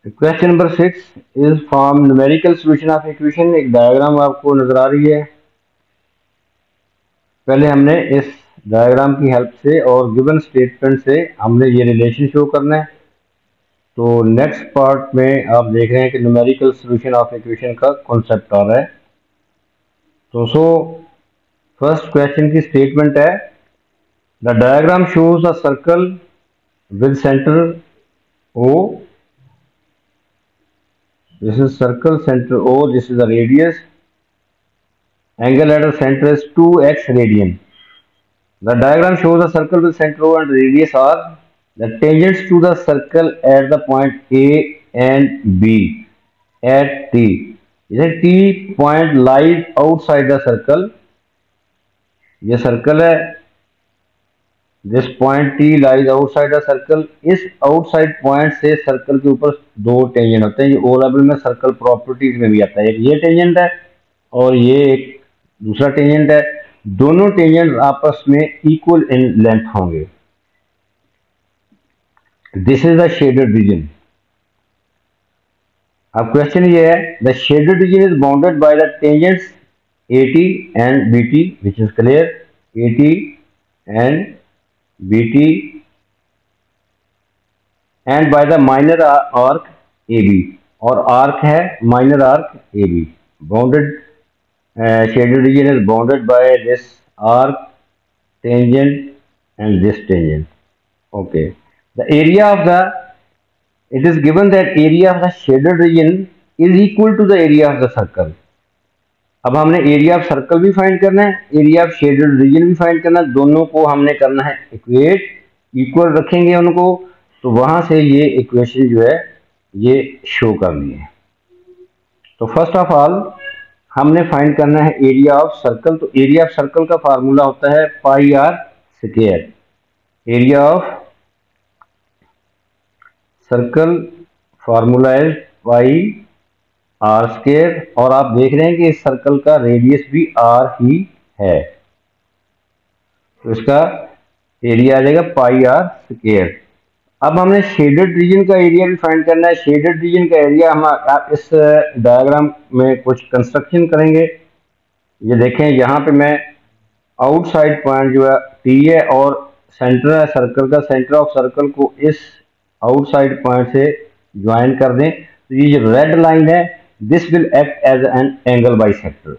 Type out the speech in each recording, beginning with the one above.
Question number 6 is from numerical solution of equation. एक diagram आपको नजर आ रही है। पहले हमने इस डायग्राम की हेल्प से और गिवन स्टेटमेंट से हमने ये रिलेशन शो करना है। तो नेक्स्ट पार्ट में आप देख रहे हैं कि न्यूमेरिकल सॉल्यूशन ऑफ इक्वेशन का कॉन्सेप्ट आ रहा है। तो फर्स्ट क्वेश्चन की स्टेटमेंट है, the diagram shows a circle with centre O. This is circle, center O, this is the radius. Angle at the center is 2x radian. The diagram shows a circle with center O and radius R. The tangents to the circle at the point A and B at T. This T point lies outside the circle. ये circle है। This point T lies outside the circle. इस outside point से circle के ऊपर दो tangent होते हैं। ये O लेवल में सर्कल प्रॉपर्टीज में भी आता है। एक ये टेंजेंट है और ये एक दूसरा टेंजेंट है। दोनों टेंजेंट आपस में इक्वल इन लेंथ होंगे। This is the shaded reason. अब क्वेश्चन ये है, the shaded region is bounded by the tangents AT and BT, which is clear. AT and BT and by the minor arc AB, और arc है minor arc AB। Bounded shaded region is bounded by this arc, tangent and this tangent. Okay, the area of the, it is given that area of the shaded region is equal to the area of the circle. अब हमने area of circle भी find करना है, area of shaded region भी find करना है। दोनों को हमने करना है इक्वेट, इक्वल रखेंगे उनको, तो वहां से ये इक्वेशन जो है ये शो करनी है। तो फर्स्ट ऑफ ऑल हमने फाइंड करना है एरिया ऑफ सर्कल। तो एरिया ऑफ सर्कल का फार्मूला होता है pi R square. Area of circle formula is pi R square, और आप देख रहे हैं कि इस सर्कल का रेडियस भी आर ही है, तो इसका एरिया आ जाएगा पाई आर स्क्वायर। अब हमने शेडेड रीजन का एरिया भी फाइंड करना है। शेडेड रीजन का एरिया हम इस डायग्राम में कुछ कंस्ट्रक्शन करेंगे। ये देखें, यहाँ पे मैं आउटसाइड पॉइंट जो है T है और सेंटर है सर्कल का, सेंटर ऑफ सर्कल को इस आउटसाइड पॉइंट से ज्वाइन कर दें। तो ये जो रेड लाइन है, this will act as an angle bisector.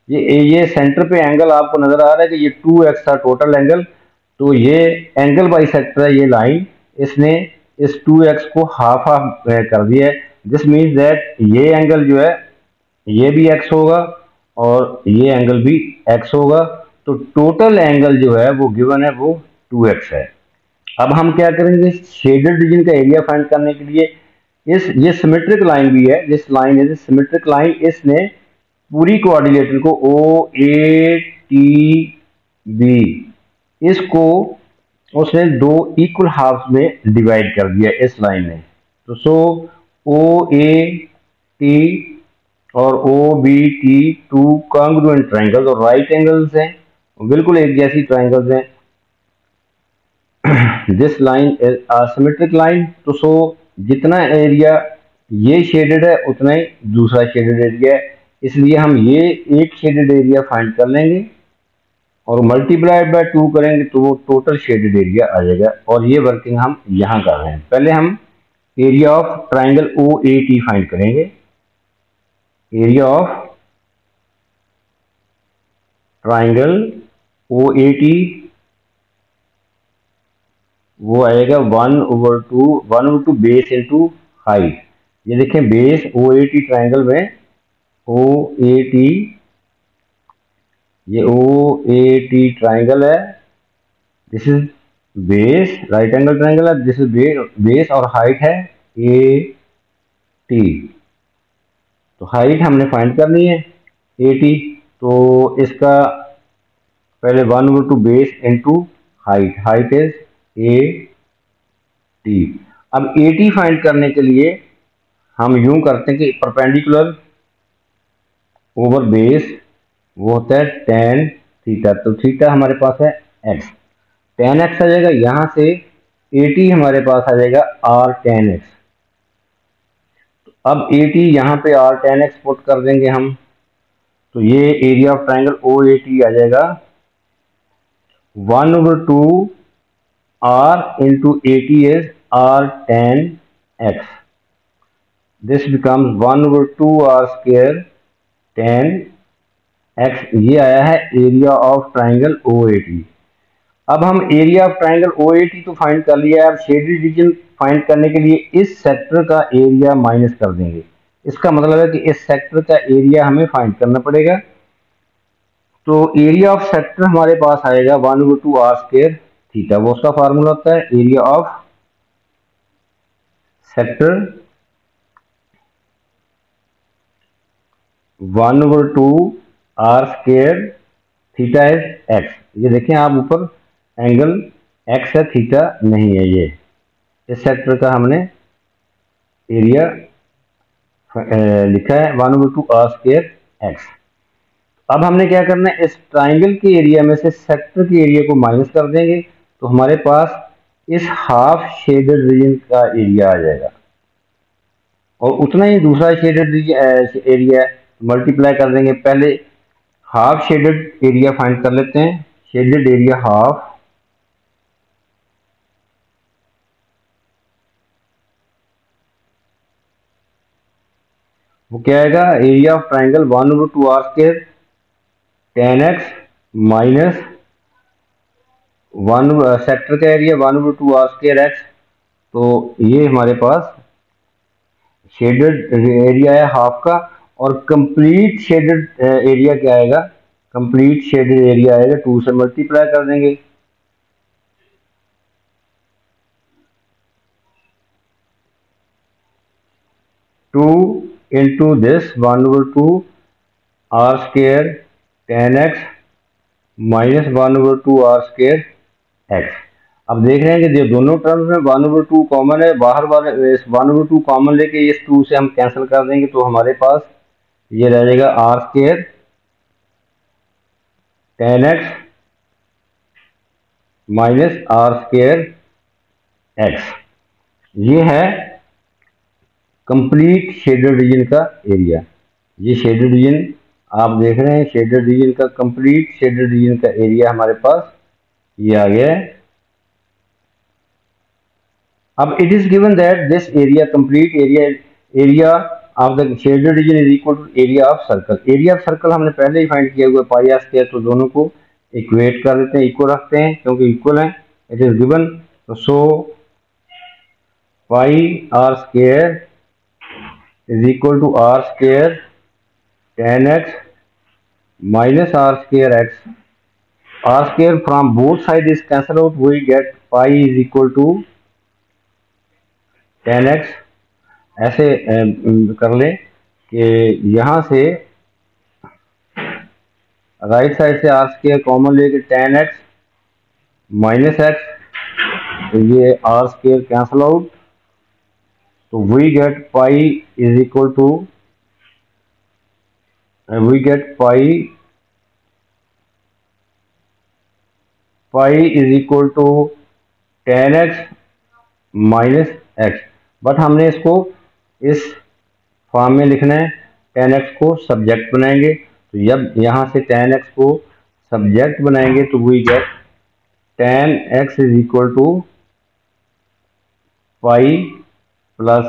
ये सेंटर पे एंगल आपको नजर आ रहा है कि ये 2x था टोटल एंगल, तो ये एंगल बाइसेक्टर है ये लाइन। इसने इस 2x को हाफ हाफ कर दिया है। दिस मीन्स दैट ये एंगल जो है ये भी x होगा और ये एंगल भी x होगा। तो टोटल एंगल जो है वो गिवन है वो 2x है। अब हम क्या करेंगे, शेडेड रीजन का एरिया फाइंड करने के लिए ये सिमेट्रिक लाइन भी है, this line is symmetric line. इसने पूरी कोऑर्डिनेटर को OATB इसको उसने दो इक्वल हाफ में डिवाइड कर दिया इस लाइन ने। तो OAT और OBT टू कॉन्ग्रुएंट ट्रायंगल्स और राइट एंगल्स हैं, बिल्कुल एक जैसी ट्रायंगल्स हैं। This line is a symmetric line. तो जितना एरिया ये शेडेड है उतना ही दूसरा शेडेड एरिया है, इसलिए हम ये एक शेडेड एरिया फाइंड कर लेंगे और मल्टीप्लाइड बाय 2 करेंगे तो वो टोटल शेडेड एरिया आ जाएगा। और ये वर्किंग हम यहाँ कर रहे हैं। पहले हम area of triangle OAT find करेंगे। एरिया ऑफ ट्राइंगल OAT वो आएगा 1/2 बेस इंटू हाइट। ये देखें, बेस OAT ट्राइंगल में OAT, ये OAT ट्राइंगल है, this is base, right angle triangle है, दिस इज बेस और हाइट है AT। तो हाइट हमने फाइंड करनी है AT। तो इसका पहले 1/2 base into height, height is AT। अब AT फाइंड करने के लिए हम यूं करते हैं कि परपेंडिकुलर ओवर बेस वो होता है tan थीटा। तो थीटा हमारे पास है x, tan x आ जाएगा। यहां से AT हमारे पास आ जाएगा r tan x। अब 80 यहाँ पे आर टेन एक्स पुट कर देंगे हम, तो ये area of triangle O A T आ जाएगा 1/2 r into 80 is r tan x. This becomes 1/2 r square tan x. ये आया है area of triangle O A T. अब हम area of triangle O A T तो फाइंड कर लिया है। अब शेडेड रीजन फाइंड करने के लिए इस सेक्टर का एरिया माइनस कर देंगे। इसका मतलब है कि इस सेक्टर का एरिया हमें फाइंड करना पड़ेगा। तो एरिया ऑफ सेक्टर हमारे पास आएगा 1/2 r स्क्वायर थीटा। वो उसका फार्मूला होता है area of sector 1/2 r square theta is x. ये देखें आप ऊपर एंगल एक्स है, थीटा नहीं है। ये इस सेक्टर का हमने एरिया लिखा है 1/2 r स्क्वायर एक्स। अब हमने क्या करना है, इस ट्राइंगल के एरिया में से सेक्टर के एरिया को माइनस कर देंगे, तो हमारे पास इस हाफ शेडेड रीजन का एरिया आ जाएगा और उतना ही दूसरा शेडेड एरिया मल्टीप्लाई कर देंगे। पहले हाफ शेडेड एरिया फाइंड कर लेते हैं। शेडेड एरिया हाफ वो क्या आएगा, area of triangle 1/2 r square tan x minus sector का एरिया 1/2 r स्क्वायर x। तो ये हमारे पास शेडेड एरिया है हाफ का। और कंप्लीट शेडेड एरिया क्या आएगा, कंप्लीट शेडेड एरिया आएगा 2 से मल्टीप्लाई कर देंगे। Two into this 1/2 r square tan x minus 1/2 r square x। अब देख रहे हैं कि जो दोनों टर्म्स में 1/2 कॉमन है, बाहर वाले इस 1/2 कॉमन लेके इस 2 से हम कैंसिल कर देंगे, तो हमारे पास ये रह जाएगा r square tan x minus r square x। ये है कंप्लीट शेडेड रीजन का एरिया। ये शेडेड रीजन आप देख रहे हैं, शेडेड रीजन का कंप्लीट शेडेड रीजन का एरिया हमारे पास ये आ गया है। अब it is given that this area complete area of the shaded region is equal to area of circle. Area of circle हमने पहले ही फाइंड किया हुआ पाई आर स्क्वायर, तो दोनों को इक्वेट कर देते हैं, इक्वल रखते हैं क्योंकि इक्वल है। इट इज गिवन, तो so pi R square is equal to r square tan x minus r square x. r square from both sides is cancel out, we get pi is equal to tan x। ऐसे कर लें कि यहाँ से right side से r square common लेके tan x minus x, तो ये r स्क्वायर कैंसल आउट, तो we get pi is equal to pi is equal to tan x minus x। But हमने इसको इस फॉर्म में लिखना है, tan x को सब्जेक्ट बनाएंगे, तो जब यहाँ से tan x को सब्जेक्ट बनाएंगे तो we get tan x is equal to pi plus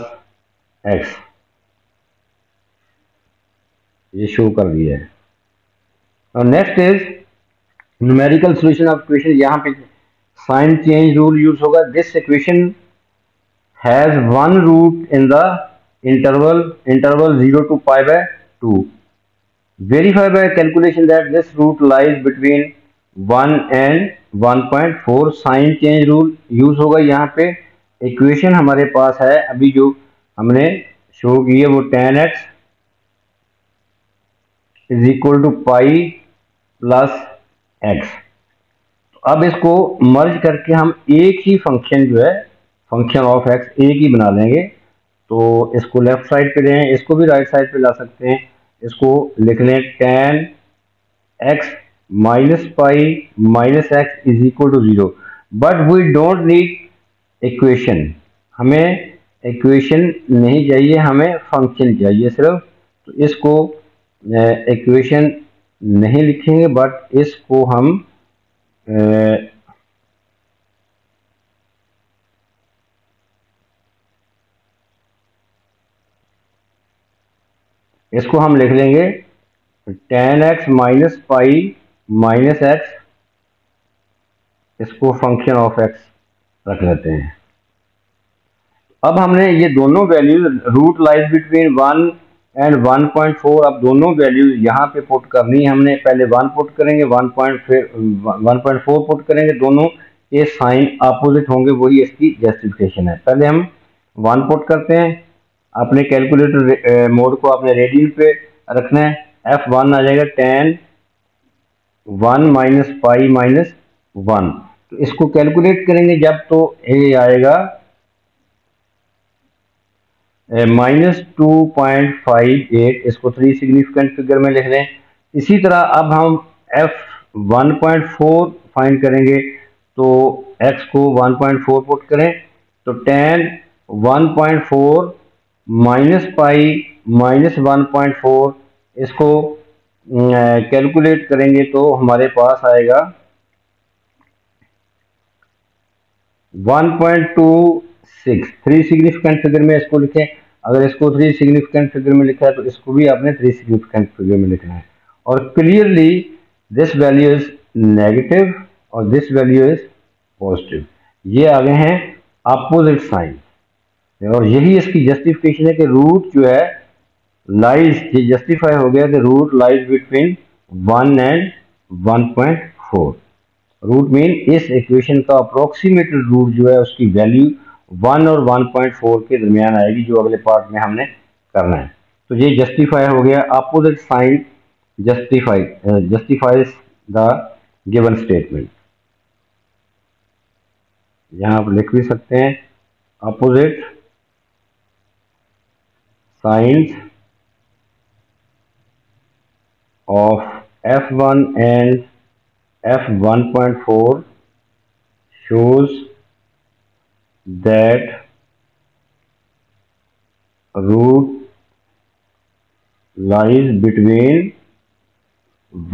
x। ये शो कर दिया है। और next is numerical solution of equation. यहाँ पे साइन चेंज रूल यूज होगा। This equation has one root in the interval 0 to π/2। Verify by calculation that this root lies between 1 and 1.4। Sign change rule use होगा यहाँ पे। Equation हमारे पास है अभी जो हमने शो की है वो tan x is equal to pi plus x। अब इसको मर्ज करके हम एक ही फंक्शन जो है फंक्शन ऑफ x एक ही बना लेंगे। तो इसको लेफ्ट साइड पे लें, इसको भी राइट साइड पे ला सकते हैं। इसको लिख लें tan x minus pi minus x is equal to 0। But we don't need equation, हमें इक्वेशन नहीं चाहिए, हमें फंक्शन चाहिए सिर्फ। तो इसको इक्वेशन नहीं लिखेंगे, बट इसको हम लिख लेंगे tan x minus pi minus x, इसको फंक्शन ऑफ x रख लेते हैं। अब हमने ये दोनों values root lies between 1 and 1.4, अब दोनों वैल्यूज यहाँ पे पुट करनी है हमने। पहले 1 पुट करेंगे, 1.4 पुट करेंगे, दोनों के साइन अपोजिट होंगे, वही इसकी जस्टिफिकेशन है। पहले हम 1 पुट करते हैं, अपने कैलकुलेटर मोड को अपने रेडियन पे रखना है। F1 आ जाएगा tan 1 माइनस पाई माइनस 1। तो इसको कैलकुलेट करेंगे जब, तो ये आएगा -2.58, इसको 3 सिग्निफिकेंट फिगर में लिख लें। इसी तरह अब हम F1.4 फाइंड करेंगे, तो x को 1.4 पुट करें, तो tan 1.4 माइनस पाई माइनस 1.4, इसको कैलकुलेट करेंगे तो हमारे पास आएगा 1.26। 3 सिग्निफिकेंट फिगर में इसको लिखें। अगर इसको 3 सिग्निफिकेंट फिगर में लिखा है तो इसको भी आपने 3 सिग्निफिकेंट फिगर में लिखना है। और clearly this value is negative और दिस वैल्यू इज पॉजिटिव, ये आ गए हैं अपोजिट साइन। और यही इसकी जस्टिफिकेशन है कि रूट जो है लाइज, ये जस्टिफाई हो गया कि root lies between 1 and 1.4। Root mean इस इक्वेशन का अप्रोक्सीमेटेड रूट जो है उसकी वैल्यू 1 और 1.4 के दरमियान आएगी, जो अगले पार्ट में हमने करना है। तो ये जस्टिफाई हो गया, opposite sign justifies the given statement. यहां आप लिख भी सकते हैं opposite signs of F1 and F1.4 shows that root lies between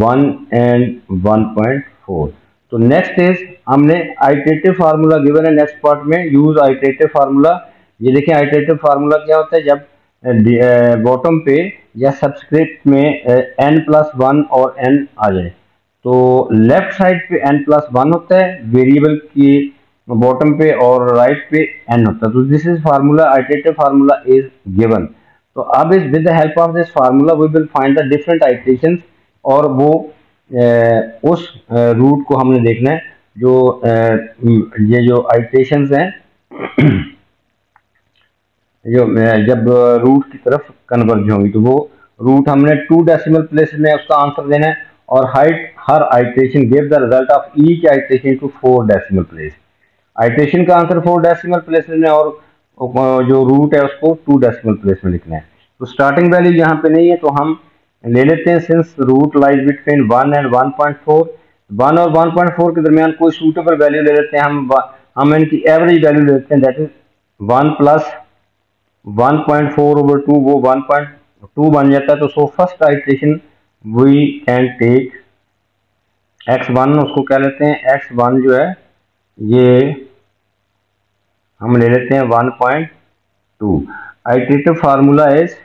1 and 1.4। तो नेक्स्ट इज, हमने आइटरेटिव फार्मूला गिवन है नेक्स्ट पार्ट में, यूज आइटरेटिव फार्मूला। ये देखें आइटरेटिव फार्मूला क्या होता है, जब बॉटम पे या सबस्क्रिप्ट में n+1 और n आ जाए, तो लेफ्ट साइड पे n+1 होता है वेरिएबल की बॉटम पे, और राइट पे n होता है। तो this is formula, iterative formula is given. तो अब इस with the help of this formula we will find the different iterations, और वो उस रूट को हमने देखना है जो ये जो आइटरेशंस हैं जो जब रूट की तरफ कन्वर्ज होंगी, तो वो रूट हमने 2 डेसिमल प्लेस में उसका आंसर देना है, और हर iteration give the result of each iteration to 4 decimal place. Iteration का आंसर 4 डेसिमल प्लेस में, और जो रूट है उसको 2 डेसिमल प्लेस में लिखना है। तो स्टार्टिंग वैल्यू यहाँ पे नहीं है, तो हम ले लेते हैं, since root lies between 1 and 1.4, 1 और 1.4 के दरमियान कोई सूटेबल वैल्यू ले लेते हैं हम इनकी एवरेज वैल्यू ले लेते हैं, दैट इज 1 प्लस 1.4 over 2, वो 1.2 बन जाता है। तो so first iteration we can take x1, उसको क्या लेते हैं x1 जो है ये हम ले लेते हैं 1.2। Iterative formula is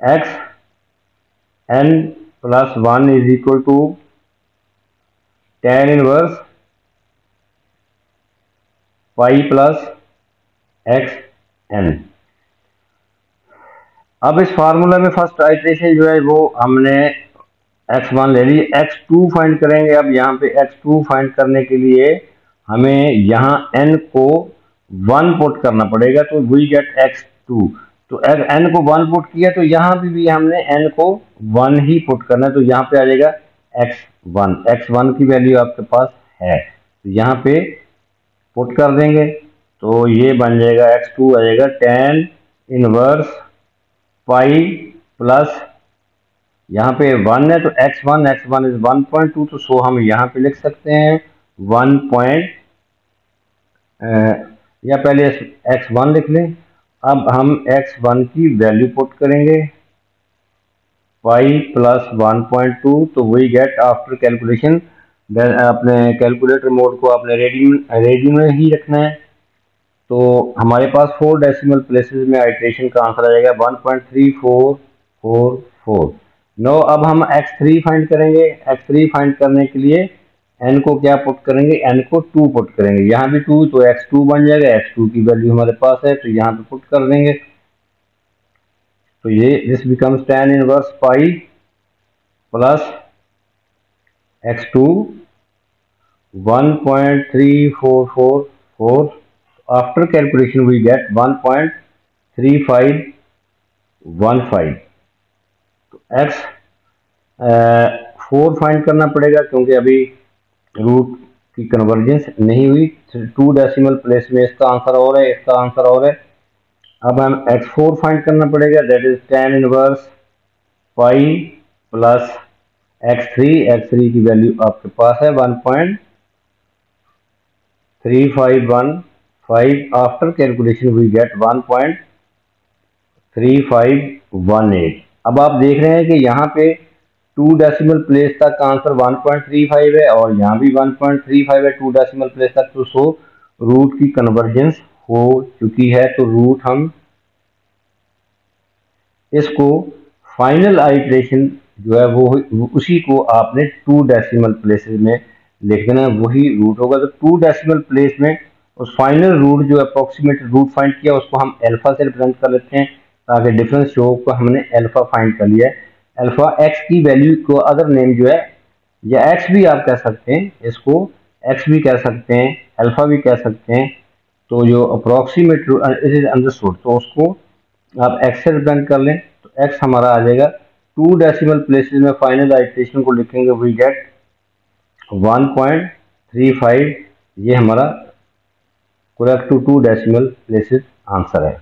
xn+1 is equal to tan inverse pi plus xn। अब इस फार्मूला में फर्स्ट आइटरेशन जो है वो हमने x1 ले ली, x2 फाइंड करेंगे। अब यहाँ पे x2 फाइंड करने के लिए हमें यहाँ n को 1 पुट करना पड़ेगा, तो वी गेट x2। तो n को 1 पुट किया, तो यहाँ भी हमने n को 1 ही पुट करना है, तो यहाँ पे आ जाएगा x1 की वैल्यू आपके पास है, तो यहाँ पे पुट कर देंगे, तो ये बन जाएगा x2 आ जाएगा tan इनवर्स पाई प्लस, यहाँ पे 1 है तो x1 इज 1.2, तो सो हम यहाँ पे लिख सकते हैं 1 पॉइंट, या पहले x1 लिख लें। अब हम x1 की वैल्यू पुट करेंगे y प्लस 1.2, तो वही गेट आफ्टर कैलकुलेशन। अपने कैलकुलेटर मोड को आपने रेडी में ही रखना है। तो हमारे पास 4 डेसिमल प्लेसेस में आइट्रेशन का आंसर आ जाएगा 1.3444। नो अब हम x3 फाइंड करेंगे। x3 फाइंड करने के लिए n को क्या पुट करेंगे, n को 2 पुट करेंगे। यहाँ भी 2 तो x2 बन जाएगा। x2 की वैल्यू हमारे पास है तो यहाँ पे पुट कर देंगे। तो ये this becomes tan inverse pi plus x2 1.3444। After calculation we get 1.3515। तो x 4 फाइंड करना पड़ेगा क्योंकि अभी रूट की कन्वर्जेंस नहीं हुई। 2 डेसिमल प्लेस में इसका आंसर और है, इसका आंसर और है। अब हम x4 फाइंड करना पड़ेगा, that is tan inverse pi plus x3 की वैल्यू आपके पास है 1.3515। After calculation we get 1.3518। अब आप देख रहे हैं कि यहाँ पे 2 डेसिमल प्लेस तक का आंसर 1.35 है और यहाँ भी 1.35 है 2 डेसिमल प्लेस तक। तो सो रूट की कन्वर्जेंस हो चुकी है। तो रूट हम इसको फाइनल आइट्रेशन जो है वो उसी को आपने 2 डेसिमल प्लेसेस में लिख देना, वही रूट होगा। तो 2 डेसिमल प्लेस में उस फाइनल रूट जो अप्रोक्सीमेट रूट फाइंड किया उसको हम अल्फा से रिप्रेजेंट कर लेते हैं ताकि डिफरेंस शो को हमने अल्फा फाइंड कर लिया है। अल्फा एक्स की वैल्यू को अदर नेम जो है, या एक्स भी आप कह सकते हैं, इसको एक्स भी कह सकते हैं, अल्फा भी कह सकते हैं। तो जो अप्रोक्सीमेट इट इज अंडरस्टूड, तो उसको आप एक्स से रिप्रेजेंट कर लें। तो एक्स हमारा आ जाएगा 2 डेसिमल प्लेसेस में फाइनल आइट्रेशन को लिखेंगे, वी गेट 1.35। ये हमारा correct to 2 decimal places answer है।